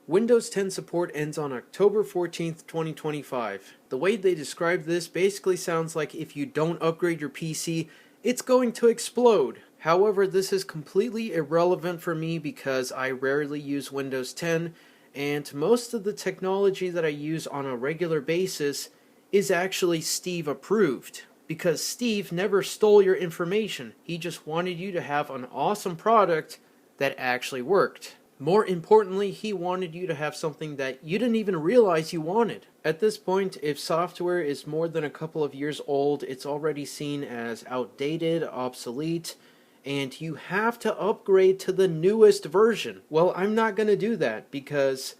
Windows 10 support ends on October 14th, 2025. The way they describe this basically sounds like if you don't upgrade your PC, it's going to explode. However, this is completely irrelevant for me because I rarely use Windows 10, and most of the technology that I use on a regular basis is actually Steve approved. Because Steve never stole your information, he just wanted you to have an awesome product that actually worked. More importantly, he wanted you to have something that you didn't even realize you wanted. At this point, if software is more than a couple of years old, it's already seen as outdated, obsolete, and you have to upgrade to the newest version. Well, I'm not going to do that because,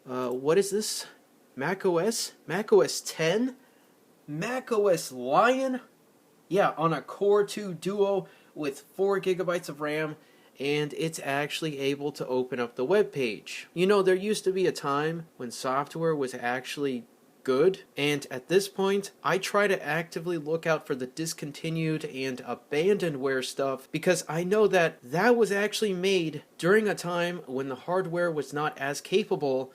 what is this? macOS? macOS 10? macOS Lion? Yeah, on a Core 2 Duo with 4 gigabytes of RAM, and it's actually able to open up the web page. You know, there used to be a time when software was actually good, and at this point, I try to actively look out for the discontinued and abandonedware stuff because I know that that was actually made during a time when the hardware was not as capable,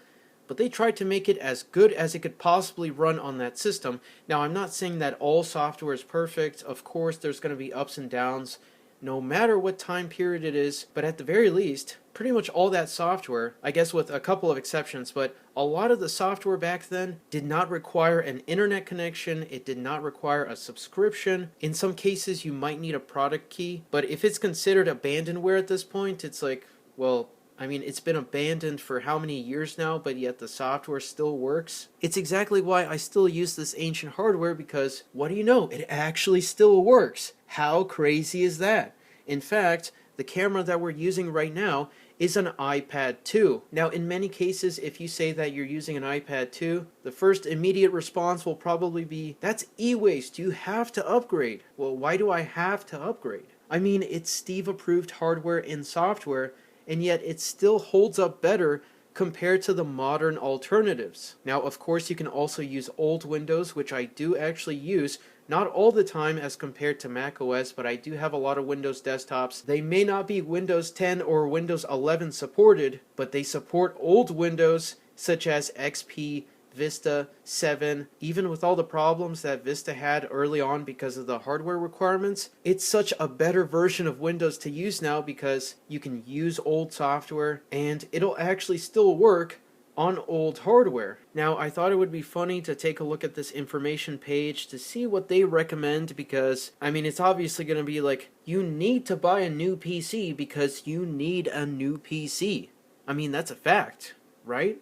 but they tried to make it as good as it could possibly run on that system. Now, I'm not saying that all software is perfect. Of course, there's going to be ups and downs, no matter what time period it is, but at the very least, pretty much all that software, I guess with a couple of exceptions, but a lot of the software back then did not require an internet connection, it did not require a subscription. In some cases, you might need a product key, but if it's considered abandonware at this point, it's like, well, I mean, it's been abandoned for how many years now, but yet the software still works. It's exactly why I still use this ancient hardware because, what do you know, it actually still works. How crazy is that? In fact, the camera that we're using right now is an iPad 2. Now, in many cases, if you say that you're using an iPad 2, the first immediate response will probably be, that's e-waste, you have to upgrade. Well, why do I have to upgrade? I mean, it's Steve-approved hardware and software, and yet it still holds up better compared to the modern alternatives. Now, of course, you can also use old Windows, which I do actually use, not all the time as compared to macOS, but I do have a lot of Windows desktops. They may not be Windows 10 or Windows 11 supported, but they support old Windows such as XP, Vista, 7, even with all the problems that Vista had early on because of the hardware requirements, it's such a better version of Windows to use now because you can use old software and it'll actually still work on old hardware. Now, I thought it would be funny to take a look at this information page to see what they recommend because, I mean, it's obviously going to be like, you need to buy a new PC because you need a new PC. I mean, that's a fact, right?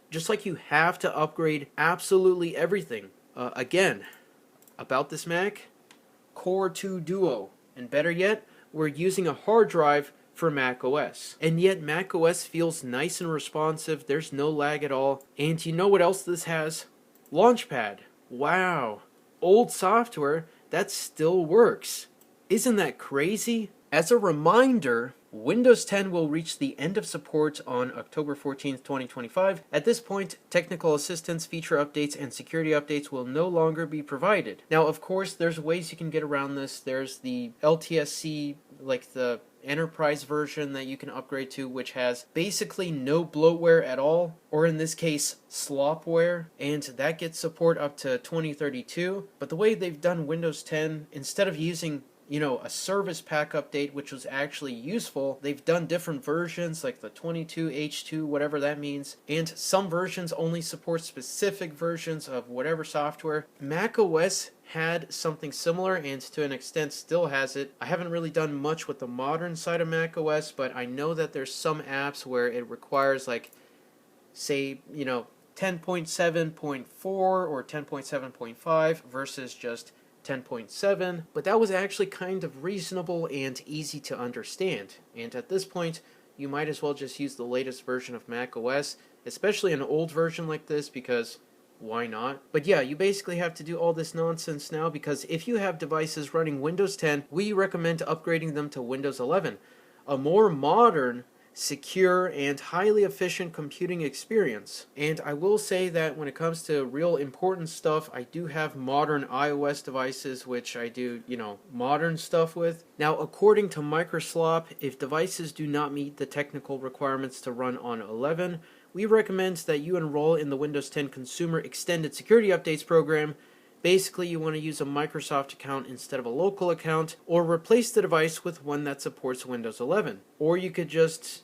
Just like you have to upgrade absolutely everything. Again, about this Mac, Core 2 Duo. And better yet, we're using a hard drive for macOS. And yet macOS feels nice and responsive, there's no lag at all. And you know what else this has? Launchpad. Wow. Old software that still works. Isn't that crazy? As a reminder, Windows 10 will reach the end of support on October 14th, 2025. At this point, technical assistance, feature updates, and security updates will no longer be provided. Now, of course, there's ways you can get around this. There's the LTSC, like the enterprise version that you can upgrade to, which has basically no bloatware at all, or in this case, slopware, and that gets support up to 2032. But the way they've done Windows 10, instead of using a service pack update, which was actually useful, they've done different versions, like the 22H2, whatever that means, and some versions only support specific versions of whatever software. macOS had something similar, and to an extent still has it. I haven't really done much with the modern side of macOS, but I know that there's some apps where it requires, like, say, 10.7.4 or 10.7.5 versus just 10.7, but that was actually kind of reasonable and easy to understand. And at this point, you might as well just use the latest version of macOS, especially an old version like this, because why not? But yeah, you basically have to do all this nonsense now because if you have devices running Windows 10, we recommend upgrading them to Windows 11, a more modern, secure, and highly efficient computing experience. And I will say that when it comes to real important stuff, I do have modern iOS devices which I do, modern stuff with. Now, according to Microslop, if devices do not meet the technical requirements to run on 11, we recommend that you enroll in the Windows 10 Consumer Extended Security Updates program. Basically, you want to use a Microsoft account instead of a local account, or replace the device with one that supports Windows 11. Or you could just,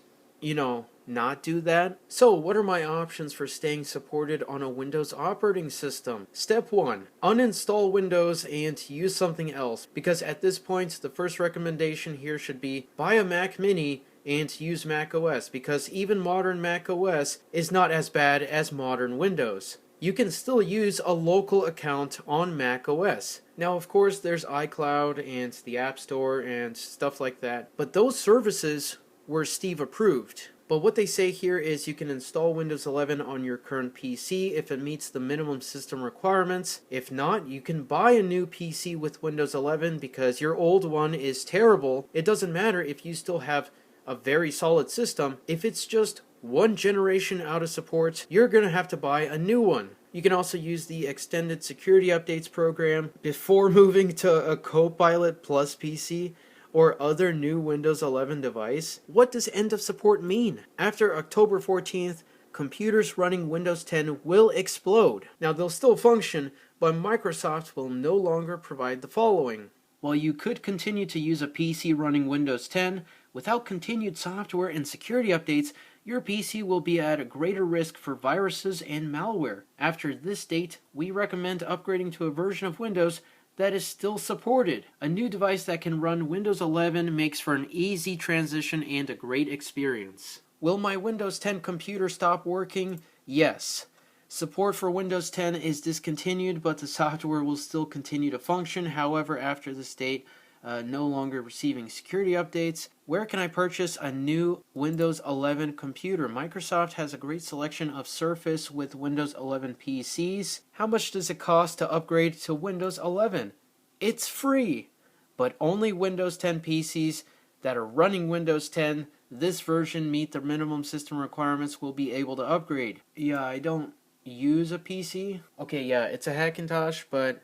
not do that. So, what are my options for staying supported on a Windows operating system? Step 1. Uninstall Windows and use something else, because at this point, the first recommendation here should be buy a Mac Mini and use macOS, because even modern macOS is not as bad as modern Windows. You can still use a local account on macOS. Now, of course, there's iCloud and the App Store and stuff like that, but those services were Steve approved. But what they say here is you can install Windows 11 on your current PC if it meets the minimum system requirements. If not, you can buy a new PC with Windows 11 because your old one is terrible. It doesn't matter if you still have a very solid system. If it's just one generation out of support, you're going to have to buy a new one. You can also use the Extended Security Updates program before moving to a Copilot Plus PC or other new Windows 11 device. What does end of support mean? After October 14th, computers running Windows 10 will explode. Now, they'll still function, but Microsoft will no longer provide the following. While you could continue to use a PC running Windows 10, without continued software and security updates, your PC will be at a greater risk for viruses and malware. After this date, we recommend upgrading to a version of Windows that is still supported. A new device that can run Windows 11 makes for an easy transition and a great experience. Will my Windows 10 computer stop working? Yes. Support for Windows 10 is discontinued, but the software will still continue to function. However, after this date, no longer receiving security updates. Where can I purchase a new Windows 11 computer? Microsoft has a great selection of Surface with Windows 11 PCs. How much does it cost to upgrade to Windows 11? It's free, but only Windows 10 PCs that are running Windows 10, this version meet the minimum system requirements, will be able to upgrade. Yeah, I don't use a PC. Okay, yeah, it's a Hackintosh, but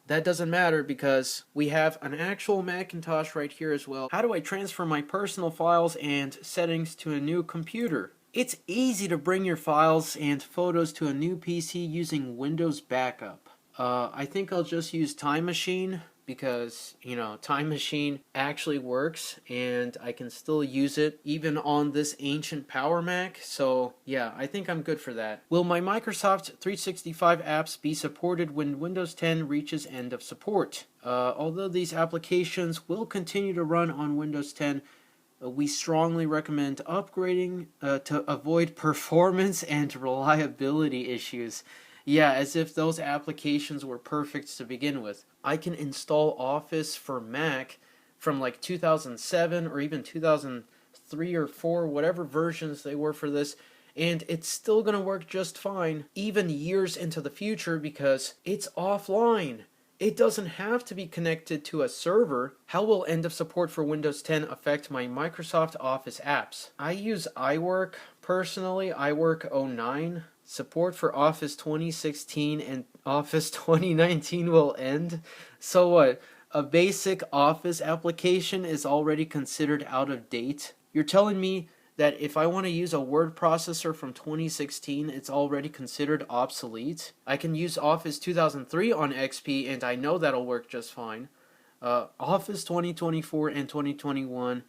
that doesn't matter because we have an actual Macintosh right here as well. How do I transfer my personal files and settings to a new computer? It's easy to bring your files and photos to a new PC using Windows Backup. I think I'll just use Time Machine because, Time Machine actually works and I can still use it even on this ancient Power Mac. So yeah, I think I'm good for that. Will my Microsoft 365 apps be supported when Windows 10 reaches end of support? Although these applications will continue to run on Windows 10, we strongly recommend upgrading to avoid performance and reliability issues. Yeah, as if those applications were perfect to begin with. I can install Office for Mac from like 2007 or even 2003 or 4, whatever versions they were for this, and it's still going to work just fine, even years into the future, because it's offline. It doesn't have to be connected to a server. How will end of support for Windows 10 affect my Microsoft Office apps? I use iWork personally, iWork 09. Support for Office 2016 and Office 2019 will end. So what? A basic Office application is already considered out of date? You're telling me that if I want to use a word processor from 2016, it's already considered obsolete? I can use Office 2003 on XP and I know that'll work just fine. Office 2024 and 2021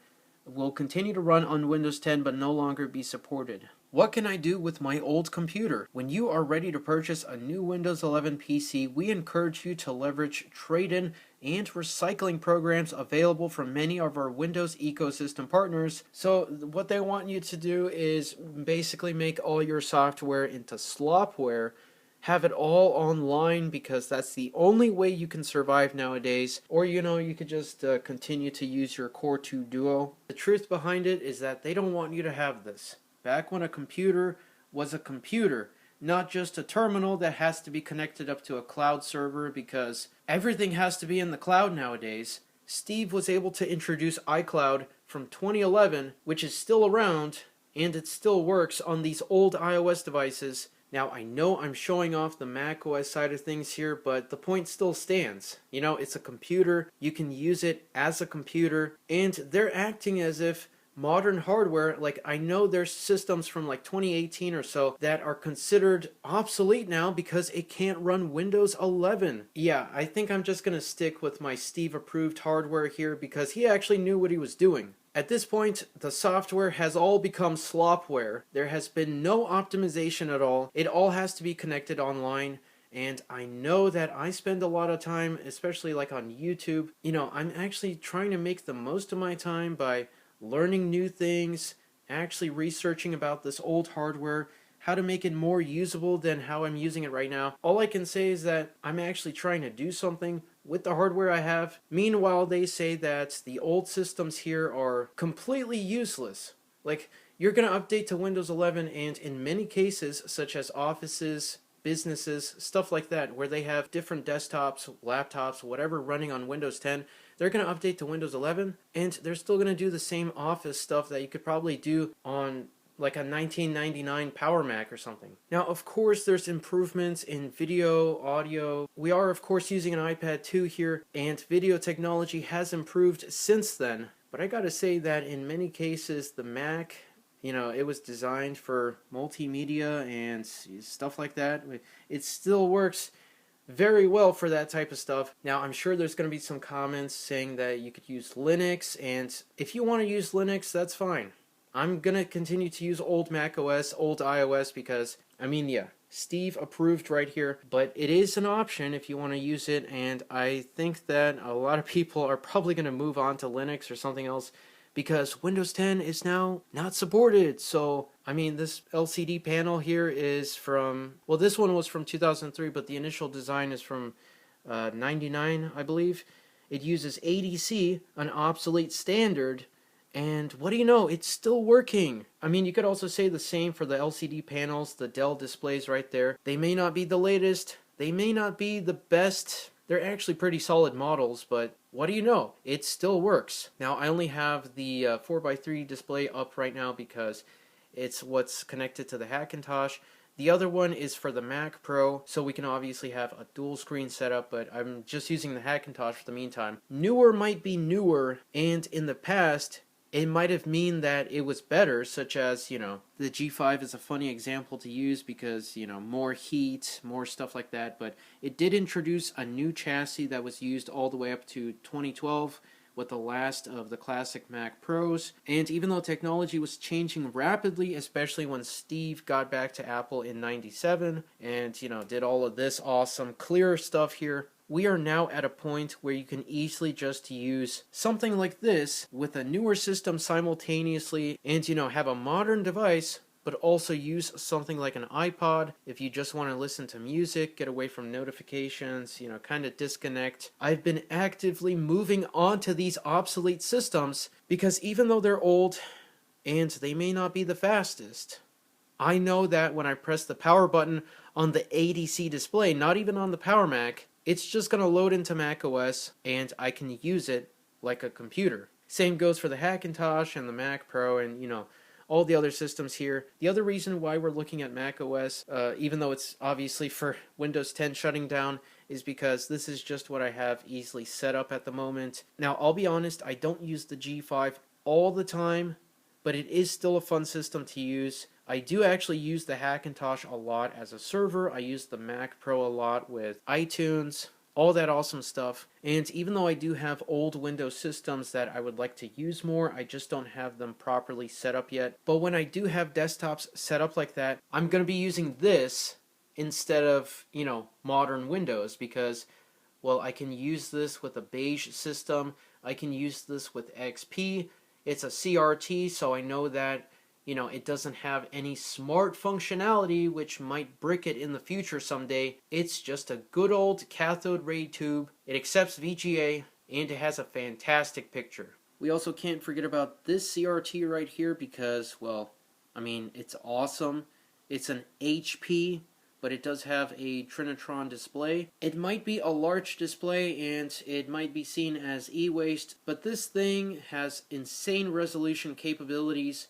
will continue to run on Windows 10 but no longer be supported. What can I do with my old computer? When you are ready to purchase a new Windows 11 PC, we encourage you to leverage trade-in and recycling programs available from many of our Windows ecosystem partners. So what they want you to do is basically make all your software into slopware, have it all online because that's the only way you can survive nowadays. Or, you could just continue to use your Core 2 Duo. The truth behind it is that they don't want you to have this. Back when a computer was a computer, not just a terminal that has to be connected up to a cloud server because everything has to be in the cloud nowadays, Steve was able to introduce iCloud from 2011, which is still around, and it still works on these old iOS devices. Now, I know I'm showing off the macOS side of things here, but the point still stands. It's a computer, you can use it as a computer, and they're acting as if modern hardware. Like, I know there's systems from like 2018 or so that are considered obsolete now because it can't run Windows 11. Yeah, I think I'm just gonna stick with my Steve approved hardware here because he actually knew what he was doing. At this point, the software has all become slopware. There has been no optimization at all. It all has to be connected online. And I know that I spend a lot of time, especially like on YouTube. You know, I'm actually trying to make the most of my time by learning new things, actually researching about this old hardware, how to make it more usable than how I'm using it right now. All I can say is that I'm actually trying to do something with the hardware I have. Meanwhile, they say that the old systems here are completely useless. Like, you're going to update to Windows 11, and in many cases, such as offices, businesses, stuff like that, where they have different desktops, laptops, whatever running on Windows 10, they're going to update to Windows 11, and they're still going to do the same office stuff that you could probably do on like a 1999 Power Mac or something. Now, of course, there's improvements in video, audio. We are, of course, using an iPad 2 here, and video technology has improved since then. But I gotta say that in many cases, the Mac, you know, it was designed for multimedia and stuff like that. It still works very well for that type of stuff. Now, I'm sure there's going to be some comments saying that you could use Linux, and if you want to use Linux, that's fine. I'm going to continue to use old macOS, old iOS, because, I mean, yeah, Steve approved right here, but it is an option if you want to use it, and I think that a lot of people are probably going to move on to Linux or something else, because Windows 10 is now not supported. So, I mean, this LCD panel here is from, well, this one was from 2003, but the initial design is from 99, I believe. It uses ADC, an obsolete standard, and what do you know, it's still working. I mean, you could also say the same for the LCD panels, the Dell displays right there. They may not be the latest, they may not be the best. They're actually pretty solid models, but what do you know? It still works. Now, I only have the 4x3 display up right now because it's what's connected to the Hackintosh. The other one is for the Mac Pro, so we can obviously have a dual screen setup, but I'm just using the Hackintosh for the meantime. Newer might be newer, and in the past, it might have mean that it was better, such as, you know, the G5 is a funny example to use because, you know, more heat, more stuff like that, but it did introduce a new chassis that was used all the way up to 2012 with the last of the classic Mac Pros, and even though technology was changing rapidly, especially when Steve got back to Apple in 97 and, you know, did all of this awesome clear stuff here, we are now at a point where you can easily just use something like this with a newer system simultaneously and, you know, have a modern device, but also use something like an iPod if you just want to listen to music, get away from notifications, you know, kind of disconnect. I've been actively moving on to these obsolete systems because even though they're old and they may not be the fastest, I know that when I press the power button on the ADC display, not even on the Power Mac, it's just going to load into macOS and I can use it like a computer. Same goes for the Hackintosh and the Mac Pro and, you know, all the other systems here. The other reason why we're looking at macOS, even though it's obviously for Windows 10 shutting down, is because this is just what I have easily set up at the moment. Now, I'll be honest, I don't use the G5 all the time, but it is still a fun system to use. I do actually use the Hackintosh a lot as a server. I use the Mac Pro a lot with iTunes, all that awesome stuff. And even though I do have old Windows systems that I would like to use more, I just don't have them properly set up yet. But when I do have desktops set up like that, I'm going to be using this instead of, you know, modern Windows because, well, I can use this with a beige system. I can use this with XP. It's a CRT, so I know that, you know, it doesn't have any smart functionality, which might brick it in the future someday. It's just a good old cathode ray tube. It accepts VGA, and it has a fantastic picture. We also can't forget about this CRT right here because, well, I mean, it's awesome. It's an HP, but it does have a Trinitron display. It might be a large display and it might be seen as e-waste, but this thing has insane resolution capabilities.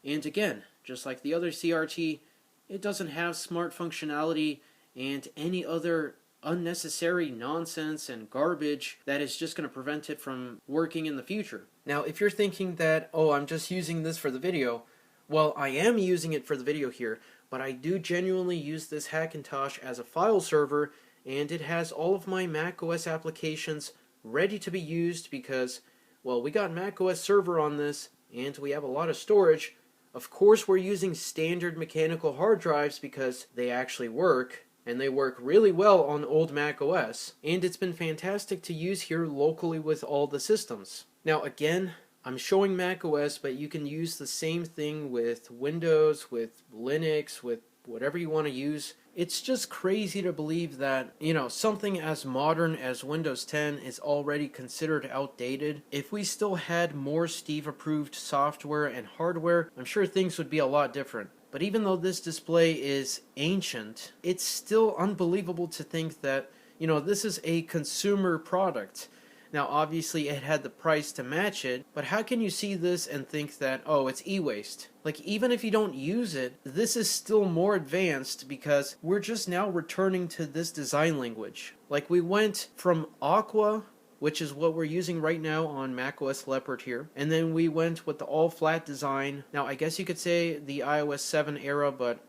And again, just like the other CRT, it doesn't have smart functionality and any other unnecessary nonsense and garbage that is just going to prevent it from working in the future. Now, if you're thinking that, oh, I'm just using this for the video, well, I am using it for the video here, but I do genuinely use this Hackintosh as a file server, and it has all of my macOS applications ready to be used because, well, we got macOS server on this, and we have a lot of storage. Of course, we're using standard mechanical hard drives because they actually work, and they work really well on old macOS, and it's been fantastic to use here locally with all the systems. Now again, I'm showing macOS, but you can use the same thing with Windows, with Linux, with whatever you want to use. It's just crazy to believe that, something as modern as Windows 10 is already considered outdated. If we still had more Steve-approved software and hardware, I'm sure things would be a lot different. But even though this display is ancient, it's still unbelievable to think that, this is a consumer product. Now, obviously, it had the price to match it, but how can you see this and think that, oh, it's e-waste? Like, even if you don't use it, this is still more advanced because we're just now returning to this design language. Like, we went from Aqua, which is what we're using right now on macOS Leopard here, and then we went with the all-flat design. Now, I guess you could say the iOS 7 era, but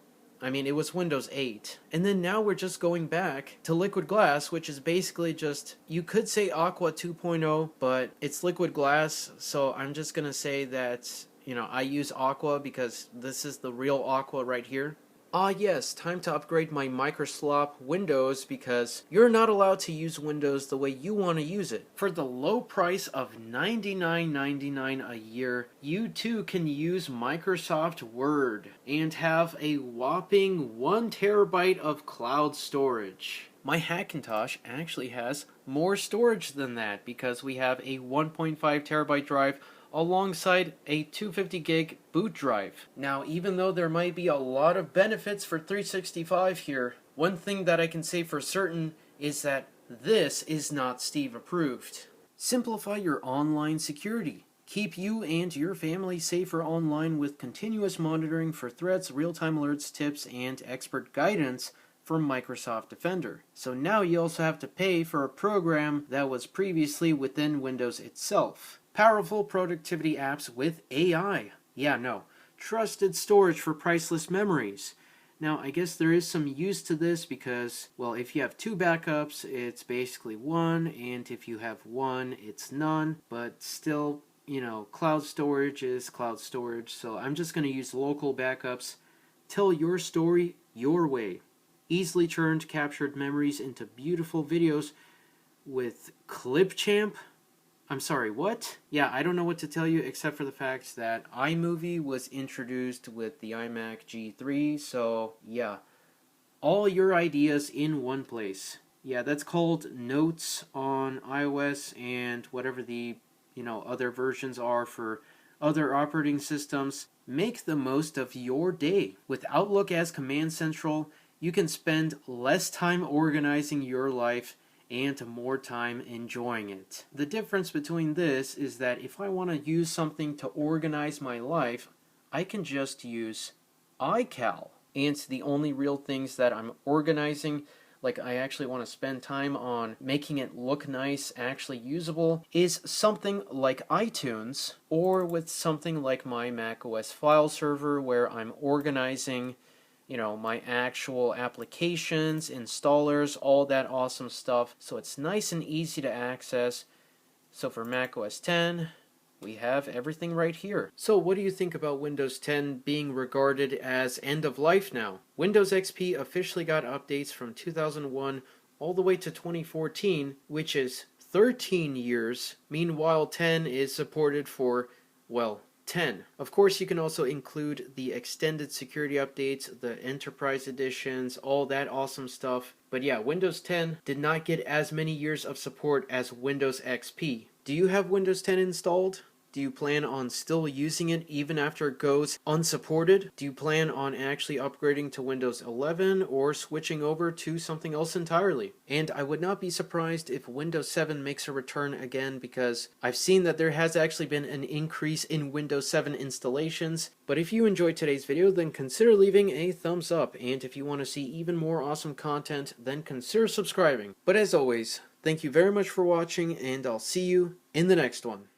it was Windows 8. And then now we're just going back to liquid glass, which is basically just, you could say Aqua 2.0, but it's liquid glass, so I'm just going to say that, I use Aqua because this is the real Aqua right here. Ah yes, time to upgrade my Microslop Windows because you're not allowed to use Windows the way you want to use it. For the low price of $99.99 a year, you too can use Microsoft Word and have a whopping 1 terabyte of cloud storage. My Hackintosh actually has more storage than that because we have a 1.5 terabyte drive alongside a 250 gig boot drive. Now, even though there might be a lot of benefits for 365 here, one thing that I can say for certain is that this is not Steve approved. Simplify your online security. Keep you and your family safer online with continuous monitoring for threats, real-time alerts, tips, and expert guidance from Microsoft Defender. So now you also have to pay for a program that was previously within Windows itself. Powerful productivity apps with AI. Yeah, no. Trusted storage for priceless memories. Now, I guess there is some use to this because, well, if you have 2 backups, it's basically 1, and if you have 1, it's none. But still, cloud storage is cloud storage, so I'm just going to use local backups. Tell your story your way. Easily turned captured memories into beautiful videos with Clipchamp. I'm sorry, what? Yeah, I don't know what to tell you except for the fact that iMovie was introduced with the iMac G3, so yeah, all your ideas in one place. Yeah, that's called Notes on iOS and whatever the, other versions are for other operating systems. Make the most of your day. With Outlook as Command Central, you can spend less time organizing your life and more time enjoying it. The difference between this is that if I want to use something to organize my life, I can just use iCal. And the only real things that I'm organizing, like I actually want to spend time on making it look nice, actually usable, is something like iTunes, or with something like my macOS file server where I'm organizing my actual applications, installers, all that awesome stuff. So it's nice and easy to access. So for macOS 10, we have everything right here. So what do you think about Windows 10 being regarded as end of life now? Windows XP officially got updates from 2001 all the way to 2014, which is 13 years. Meanwhile, 10 is supported for, 10. Of course, you can also include the extended security updates, the enterprise editions, all that awesome stuff. But yeah, Windows 10 did not get as many years of support as Windows XP. Do you have Windows 10 installed? Do you plan on still using it even after it goes unsupported? Do you plan on actually upgrading to Windows 11 or switching over to something else entirely? And I would not be surprised if Windows 7 makes a return again, because I've seen that there has actually been an increase in Windows 7 installations. But if you enjoyed today's video, then consider leaving a thumbs up, and if you want to see even more awesome content, then consider subscribing. But as always, thank you very much for watching, and I'll see you in the next one.